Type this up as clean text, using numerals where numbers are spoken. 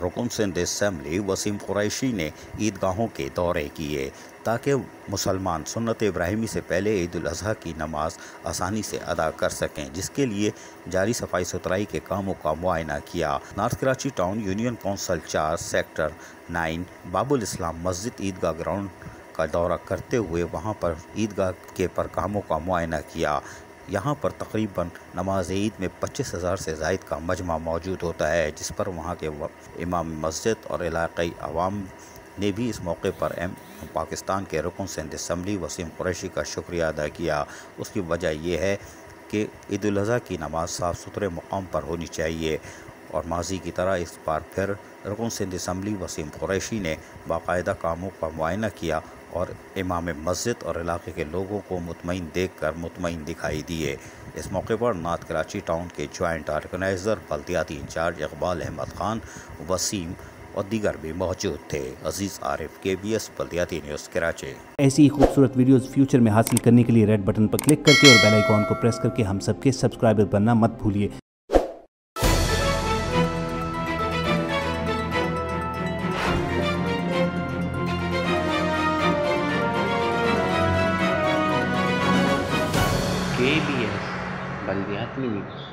رکن سندھ اسمبلی وسیم قریشی نے عیدگاہوں کے دورے کیے تاکہ مسلمان سنت ابراہیمی سے پہلے عید الاضحیٰ کی نماز آسانی سے ادا کر سکیں، جس کے لیے جاری صفائی ستھرائی کے کاموں کا معائنہ کیا۔ North Karachi town union council 4 sector 9 باب الاسلام مسجد عیدگاہ گراؤنڈ کا دورہ کرتے ہوئے وہاں پر عیدگاہ کے پر کاموں کا معائنہ کیا۔ یہاں پر تقریباً نماز عید میں 25,000 سے زائد کا مجمع موجود ہوتا ہے، جس پر وہاں کے امام مسجد اور علاقائی عوام نے بھی اس موقع پر پاکستان کے رکن سندھ اسمبلی وسیم قریشی کا شکریہ ادا کیا۔ اس کی وجہ یہ ہے کہ عید الاضحیٰ کی نماز صاف ستھرے مقام پر ہونی چاہیے، اور ماضی کی طرح اس بار پھر رکن سندھ اسمبلی وسیم قریشی نے باقاعدہ کاموں کا معائنہ کیا اور امام مسجد اور علاقے کے لوگوں کو مطمئن دیکھ کر مطمئن دکھائی دیے۔ اس موقع پر نارتھ کراچی ٹاؤن کے جوائنٹ آرگنائزر بلدیاتی انچارج اقبال احمد خان، وسیم اور دیگر بھی موجود تھے۔ عزیز عارف، KBS بلدیاتی نیوز کراچی۔ ایسی ہی خوبصورت ویڈیوز فیوچر میں حاصل کرنے کے لیے ریڈ بٹن پر کلک کر کے اور بیل آئیکن کو پریس کر کے ہم سب کے سبسکرائبر بننا مت بھولیے۔ KBS بلدیاتی نیوز۔